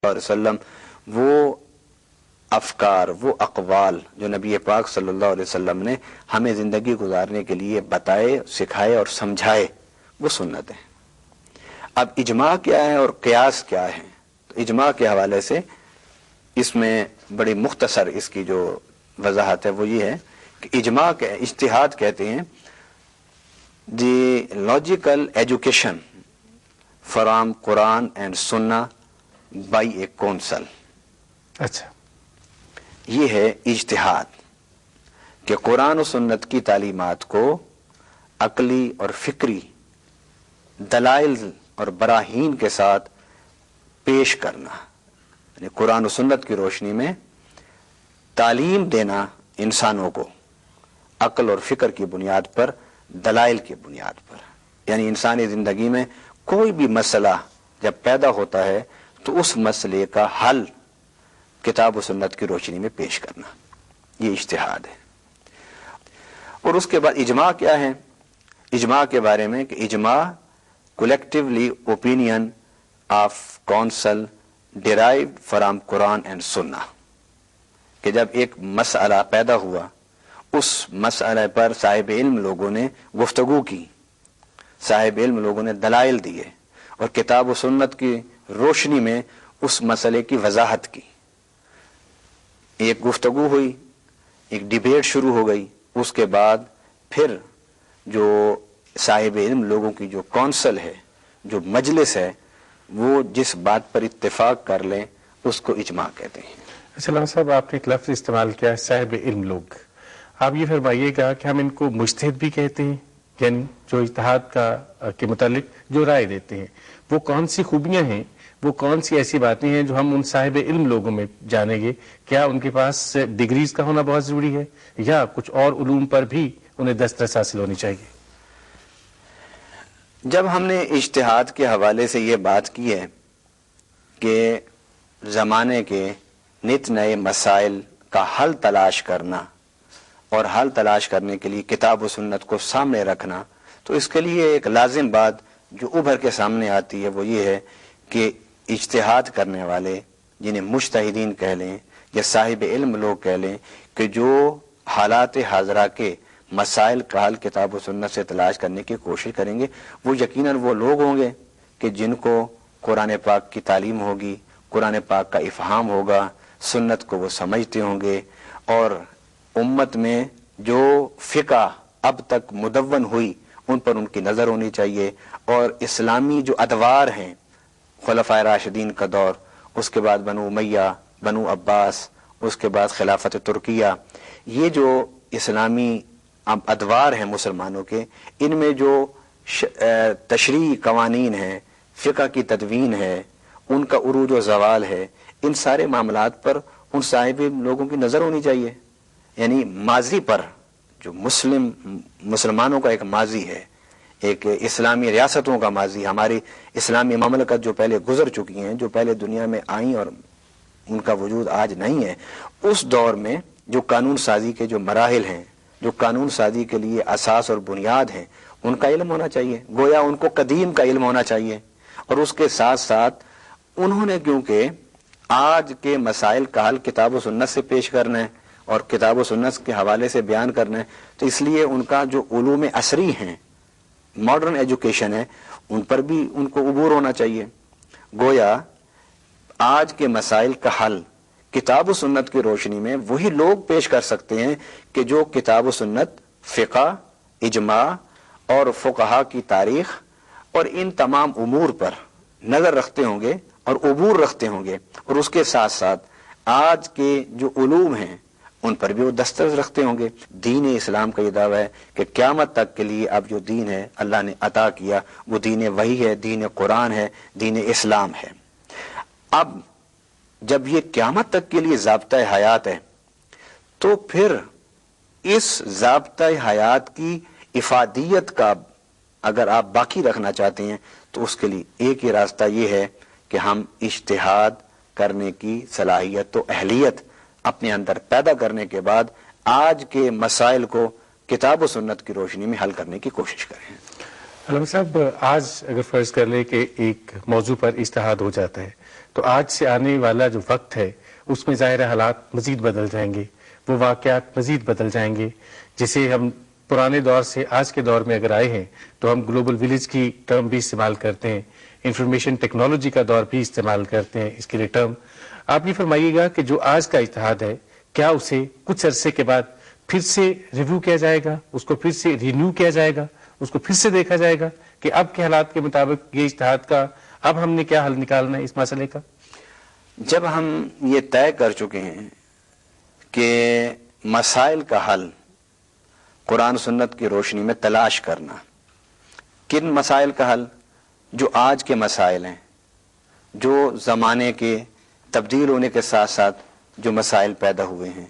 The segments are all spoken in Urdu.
علیہ وسلم وہ افکار، وہ اقوال جو نبی پاک صلی اللہ علیہ وسلم نے ہمیں زندگی گزارنے کے لیے بتائے، سکھائے اور سمجھائے، وہ سنت ہیں۔ اب اجماع کیا ہے اور قیاس کیا ہے؟ تو اجماع کے حوالے سے اس میں بڑی مختصر اس کی جو وضاحت ہے وہ یہ ہے کہ اجماع کے اجتہاد کہتے ہیں دی لاجیکل ایجوکیشن فرام قرآن اینڈ سنہ بائی اے کونسل۔ اچھا، یہ ہے اجتہاد کہ قرآن و سنت کی تعلیمات کو عقلی اور فکری دلائل اور براہین کے ساتھ پیش کرنا، یعنی قرآن و سنت کی روشنی میں تعلیم دینا انسانوں کو عقل اور فکر کی بنیاد پر، دلائل کی بنیاد پر، یعنی انسانی زندگی میں کوئی بھی مسئلہ جب پیدا ہوتا ہے تو اس مسئلے کا حل کتاب و سنت کی روشنی میں پیش کرنا، یہ اجتہاد ہے۔ اور اس کے بعد اجماع کیا ہے؟ اجماع کے بارے میں کہ اجماع collectively opinion of council derived from قرآن اینڈ سنہ، کہ جب ایک مسئلہ پیدا ہوا اس مسئلے پر صاحب علم لوگوں نے گفتگو کی، صاحب علم لوگوں نے دلائل دیے اور کتاب و سنت کی روشنی میں اس مسئلے کی وضاحت کی، ایک گفتگو ہوئی، ایک ڈیبیٹ شروع ہو گئی، اس کے بعد پھر جو صاحب علم لوگوں کی جو کونسل ہے، جو مجلس ہے، وہ جس بات پر اتفاق کر لیں اس کو اجماع کہتے ہیں۔ علامہ صاحب، آپ نے ایک لفظ استعمال کیا ہے صاحب علم لوگ، آپ یہ فرمائیے گا کہ ہم ان کو مجتہد بھی کہتے ہیں، یعنی جو اجتہاد کے متعلق جو رائے دیتے ہیں، وہ کون سی خوبیاں ہیں، وہ کون سی ایسی باتیں ہیں جو ہم ان صاحب علم لوگوں میں جانیں گے؟ کیا ان کے پاس ڈگریز کا ہونا بہت ضروری ہے یا کچھ اور علوم پر بھی انہیں دسترس حاصل ہونی چاہیے؟ جب ہم نے اجتہاد کے حوالے سے یہ بات کی ہے کہ زمانے کے نت نئے مسائل کا حل تلاش کرنا اور حل تلاش کرنے کے لیے کتاب و سنت کو سامنے رکھنا، تو اس کے لیے ایک لازم بات جو ابھر کے سامنے آتی ہے وہ یہ ہے کہ اجتہاد کرنے والے، جنہیں مجتہدین کہہ لیں یا صاحب علم لوگ کہہ لیں، کہ جو حالات حاضرہ کے مسائل کا حل کتاب و سنت سے تلاش کرنے کی کوشش کریں گے، وہ یقیناً وہ لوگ ہوں گے کہ جن کو قرآن پاک کی تعلیم ہوگی، قرآن پاک کا افہام ہوگا، سنت کو وہ سمجھتے ہوں گے، اور امت میں جو فقہ اب تک مدون ہوئی ان پر ان کی نظر ہونی چاہیے، اور اسلامی جو ادوار ہیں، خلفائے راشدین کا دور، اس کے بعد بنو امیہ، بنو عباس، اس کے بعد خلافت ترکیہ، یہ جو اسلامی ادوار ہیں مسلمانوں کے، ان میں جو تشریعی قوانین ہیں، فقہ کی تدوین ہے، ان کا عروج و زوال ہے، ان سارے معاملات پر ان صاحب لوگوں کی نظر ہونی چاہیے۔ یعنی ماضی پر جو مسلمانوں کا ایک ماضی ہے، ایک اسلامی ریاستوں کا ماضی، ہماری اسلامی مملکت جو پہلے گزر چکی ہیں، جو پہلے دنیا میں آئیں اور ان کا وجود آج نہیں ہے، اس دور میں جو قانون سازی کے جو مراحل ہیں، جو قانون سازی کے لیے اساس اور بنیاد ہیں، ان کا علم ہونا چاہیے، گویا ان کو قدیم کا علم ہونا چاہیے۔ اور اس کے ساتھ ساتھ انہوں نے کیونکہ آج کے مسائل کا حل کتاب و سنت سے پیش کرنا ہے اور کتاب و سنت کے حوالے سے بیان کرنا ہے، تو اس لیے ان کا جو علوم عصری ہیں، ماڈرن ایجوکیشن ہے، ان پر بھی ان کو عبور ہونا چاہیے۔ گویا آج کے مسائل کا حل کتاب و سنت کی روشنی میں وہی لوگ پیش کر سکتے ہیں کہ جو کتاب و سنت، فقہ، اجماع اور فقہا کی تاریخ اور ان تمام امور پر نظر رکھتے ہوں گے اور عبور رکھتے ہوں گے، اور اس کے ساتھ ساتھ آج کے جو علوم ہیں ان پر بھی وہ دسترس رکھتے ہوں گے۔ دین اسلام کا یہ دعویٰ ہے کہ قیامت تک کے لیے اب جو دین ہے اللہ نے عطا کیا وہ دین وحی ہے، دین قرآن ہے، دین اسلام ہے۔ اب جب یہ قیامت تک کے لیے ضابطۂ حیات ہے تو پھر اس ضابطۂ حیات کی افادیت کا اگر آپ باقی رکھنا چاہتے ہیں تو اس کے لیے ایک ہی راستہ یہ ہے کہ ہم اجتہاد کرنے کی صلاحیت و اہلیت اپنے اندر پیدا کرنے کے بعد آج کے مسائل کو کتاب و سنت کی روشنی میں حل کرنے کی کوشش کریں۔ علامہ صاحب، آج اگر فرض کر لیں کہ ایک موضوع پر اجتہاد ہو جاتا ہے تو آج سے آنے والا جو وقت ہے اس میں ظاہر حالات مزید بدل جائیں گے، وہ واقعات مزید بدل جائیں گے، جسے ہم پرانے دور سے آج کے دور میں اگر آئے ہیں تو ہم گلوبل ولیج کی ٹرم بھی استعمال کرتے ہیں، انفارمیشن ٹیکنالوجی کا دور بھی استعمال کرتے ہیں اس کے لیے ٹرم. آپ یہ فرمائیے گا کہ جو آج کا اجتہاد ہے کیا اسے کچھ عرصے کے بعد پھر سے ریویو کیا جائے گا، اس کو پھر سے رینیو کیا جائے گا، اس کو پھر سے دیکھا جائے گا کہ اب کے حالات کے مطابق یہ اجتہاد کا اب ہم نے کیا حل نکالنا ہے اس مسئلے کا؟ جب ہم یہ طے کر چکے ہیں کہ مسائل کا حل قرآن سنت کی روشنی میں تلاش کرنا، کن مسائل کا حل؟ جو آج کے مسائل ہیں، جو زمانے کے تبدیل ہونے کے ساتھ ساتھ جو مسائل پیدا ہوئے ہیں،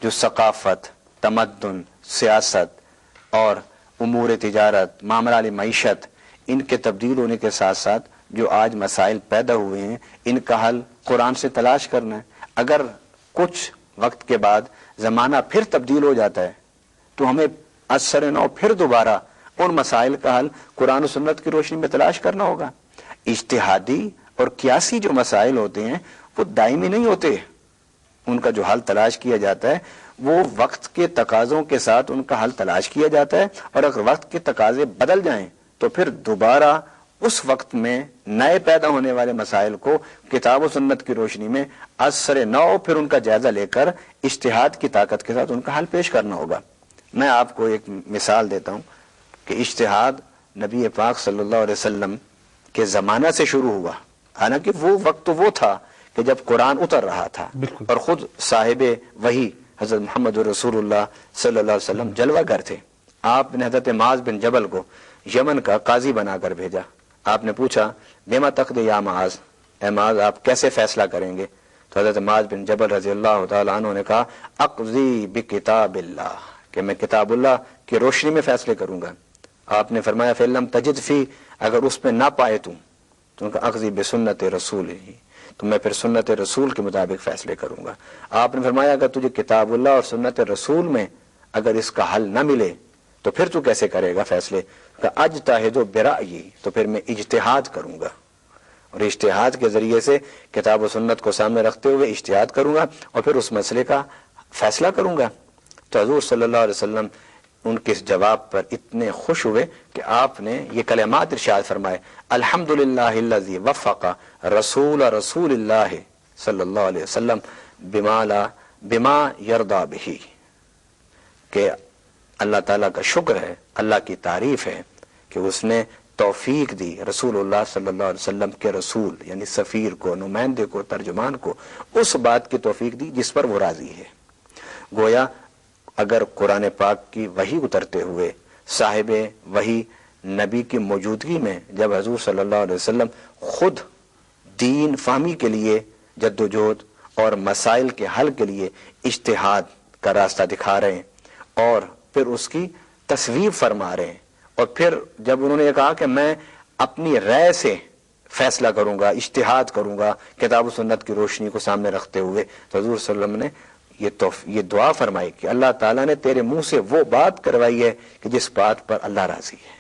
جو ثقافت، تمدن، سیاست اور امور تجارت، معاملہ معیشت، ان کے تبدیل ہونے کے ساتھ ساتھ جو آج مسائل پیدا ہوئے ہیں، ان کا حل قرآن سے تلاش کرنا ہے. اگر کچھ وقت کے بعد زمانہ پھر تبدیل ہو جاتا ہے تو ہمیں اثر نو پھر دوبارہ ان مسائل کا حل قرآن و سنت کی روشنی میں تلاش کرنا ہوگا. اجتہادی اور قیاسی جو مسائل ہوتے ہیں وہ دائمی نہیں ہوتے، ان کا جو حل تلاش کیا جاتا ہے وہ وقت کے تقاضوں کے ساتھ ان کا حل تلاش کیا جاتا ہے، اور اگر وقت کے تقاضے بدل جائیں تو پھر دوبارہ اس وقت میں نئے پیدا ہونے والے مسائل کو کتاب و سنت کی روشنی میں اثر نو پھر ان کا جائزہ لے کر اجتہاد کی طاقت کے ساتھ ان کا حل پیش کرنا ہوگا. میں آپ کو ایک مثال دیتا ہوں کہ اجتہاد نبی پاک صلی اللہ علیہ وسلم کے زمانہ سے شروع ہوا، حالانکہ وہ وقت تو وہ تھا کہ جب قرآن اتر رہا تھا اور خود صاحب وحی حضرت محمد رسول اللہ صلی اللہ علیہ وسلم جلوہ گر تھے. آپ نے حضرت معاذ بن جبل کو یمن کا قاضی بنا کر بھیجا. آپ نے پوچھا بما تقضی یا معاذ، اے معاذ آپ کیسے فیصلہ کریں گے؟ تو حضرت معاذ بن جبل رضی اللہ تعالیٰ عنہ نے کہا اقضی بکتاب اللہ، کہ میں کتاب اللہ کی روشنی میں فیصلے کروں گا. آپ نے فرمایا فَإِن لَمْ تَجِدْ فِي، اگر اس میں نہ پائے تو اقضی بسنت رسول ہی، تو میں پھر سنت رسول کے مطابق فیصلے کروں گا. آپ نے فرمایا اگر تجھے کتاب اللہ اور سنت رسول میں اگر اس کا حل نہ ملے تو پھر تو کیسے کرے گا فیصلے؟ کہ اجتہد برأیی، تو پھر میں اجتہاد کروں گا، اور اجتہاد کے ذریعے سے کتاب و سنت کو سامنے رکھتے ہوئے اجتہاد کروں گا اور پھر اس مسئلے کا فیصلہ کروں گا. تو حضور صلی اللہ علیہ وسلم ان کے اس جواب پر اتنے خوش ہوئے کہ آپ نے یہ کلمات ارشاد فرمائے الحمدللہ الذی وفق رسول اللہ صلی اللہ علیہ وسلم بما یرضی بہ، کہ اللہ تعالیٰ کا شکر ہے، اللہ کی تعریف ہے کہ اس نے توفیق دی رسول اللہ صلی اللہ علیہ وسلم کے رسول یعنی سفیر کو، نمائندے کو، ترجمان کو اس بات کی توفیق دی جس پر وہ راضی ہے. گویا اگر قرآن پاک کی وحی اترتے ہوئے صاحب وحی نبی کی موجودگی میں جب حضور صلی اللہ علیہ وسلم خود دین فہمی کے لیے جدوجہد اور مسائل کے حل کے لیے اجتہاد کا راستہ دکھا رہے ہیں اور پھر اس کی تصویب فرما رہے ہیں، اور پھر جب انہوں نے یہ کہا کہ میں اپنی رائے سے فیصلہ کروں گا، اجتہاد کروں گا کتاب و سنت کی روشنی کو سامنے رکھتے ہوئے، تو حضور صلی اللہ علیہ وسلم نے یہ دعا فرمائی کہ اللہ تعالیٰ نے تیرے منہ سے وہ بات کروائی ہے کہ جس بات پر اللہ راضی ہے.